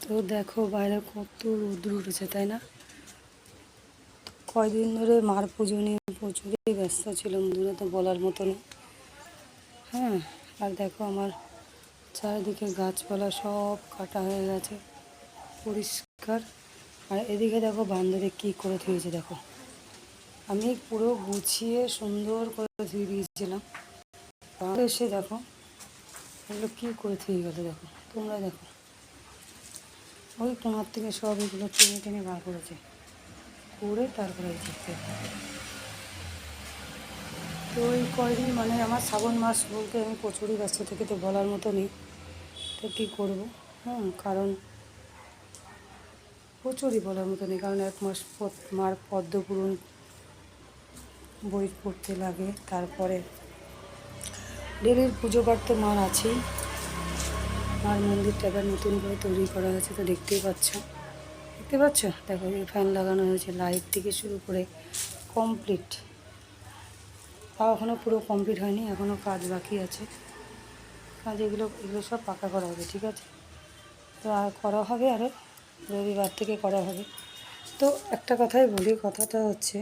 তো দেখো বাইরে কত রোদ্র উঠেছে, তাই না? কয়দিন ধরে মার পুজো নিয়ে প্রচুরই ব্যস্ত ছিল বন্ধুরা, তো বলার মতো নেই। হ্যাঁ, আর দেখো আমার চারিদিকে গাছপালা সব কাটা হয়ে গেছে, পরিষ্কার। আর এদিকে দেখো বান্ধবী কী করে ধুয়েছে দেখো। আমি পুরো গুছিয়ে সুন্দর করে ধুয়ে দিয়েছিলাম, এসে দেখো এগুলো কী করে ধুয়ে গেলো দেখো, তোমরা দেখো। ওই কোনার থেকে সব এগুলো টেনে টেনে বার করেছে, করে তারপরে দেখতে। তো ওই কয়দিন মানে আমার শ্রাবণ মাস বলতে আমি প্রচুরই ব্যস্ত থেকে, তো বলার মতো নেই। তো কী করবো, কারণ প্রচুরই বলার মতো নেই, কারণ 1 মাস মার পদ্মপুরাণ বই পড়তে লাগে, তারপরে ডেলির পুজো পাঠ তো মার আছেই। মার মন্দিরটা এবার নতুন করে তৈরি করা হয়েছে, তো দেখতেই পাচ্ছ দেখো, এই ফ্যান লাগানো হয়েছে, লাইট থেকে শুরু করে কমপ্লিট। তাও এখনও পুরো কমপ্লিট হয়নি, এখনও কাজ বাকি আছে। কাজ এগুলো সব পাকা করা হবে, ঠিক আছে? তো আর করা হবে, আরও রবিবার থেকে করা হবে। তো একটা কথাই বলি, কথাটা হচ্ছে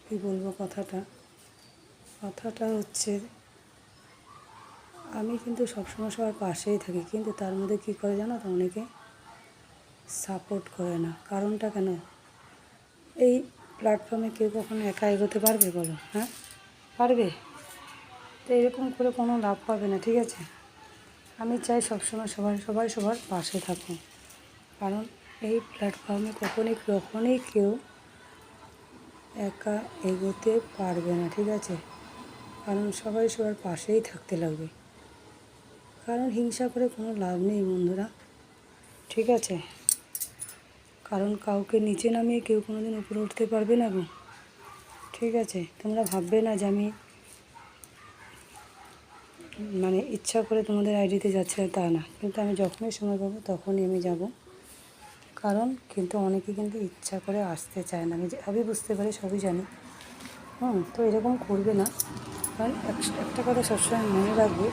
কী বলবো, কথাটা হচ্ছে আমি কিন্তু সবসময় সবার পাশেই থাকি, কিন্তু তার মধ্যে কী করে জানো তো, অনেকে সাপোর্ট করে না। কারণটা কেন? এই প্ল্যাটফর্মে কেউ কখনো একা এগোতে পারবে বলো? হ্যাঁ, পারবে? তো এরকম করে কোনো লাভ পাবে না, ঠিক আছে? আমি চাই সবসময় সবাই সবার পাশে থাকুন, কারণ এই প্ল্যাটফর্মে কখনোই কেউ একা এগোতে পারবে না, ঠিক আছে? কারণ সবাই সবার পাশেই থাকতে লাগবে, কারণ হিংসা করে কোনো লাভ নেই বন্ধুরা, ঠিক আছে? কারণ কাউকে নিচে নামিয়ে কেউ কোনো দিন উপরে উঠতে পারবে না গো, ঠিক আছে? তোমরা ভাববে না যে আমি মানে ইচ্ছা করে তোমাদের আইডিতে যাচ্ছে, তা না, কিন্তু আমি যখনই সময় পাবো তখনই আমি যাব। কারণ কিন্তু অনেকে কিন্তু ইচ্ছা করে আসতে চায় না, আমি বুঝতে পারি, সবই জানি। তো এরকম করবে না, কারণ একটা কথা সবসময় মনে রাখবে,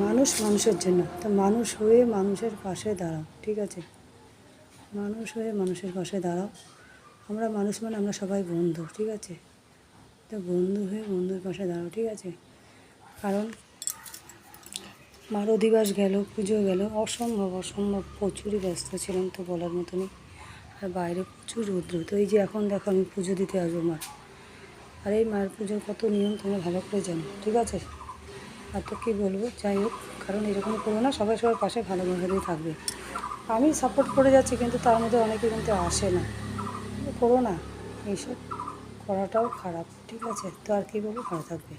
মানুষ মানুষের জন্য, তো মানুষ হয়ে মানুষের পাশে দাঁড়াও, ঠিক আছে? মানুষ হয়ে মানুষের পাশে দাঁড়াও। আমরা মানুষ মানে আমরা সবাই বন্ধু, ঠিক আছে? তো বন্ধু হয়ে বন্ধুর পাশে দাঁড়াও, ঠিক আছে? কারণ মার অধিবাস গেল, পুজো গেল, অসম্ভব প্রচুরই ব্যস্ত ছিলাম, তো বলার মতো নেই। আর বাইরে প্রচুর রৌদ্র, তো এই যে এখন দেখো আমি পুজো দিতে আসবো মার। আর এই মায়ের পুজোর কত নিয়ম তোমরা ভালো করে জানো, ঠিক আছে? আর তো কী বলবো, যাই হোক, কারণ এরকম করো না, সবাই সবার পাশে ভালোভাবেই থাকবে। আমি সাপোর্ট করে যাচ্ছি, কিন্তু তার মধ্যে অনেকে কিন্তু আসে না, করো না এইসব, করাটাও খারাপ, ঠিক আছে? তো আর কী বলবো, ভালো থাকবে।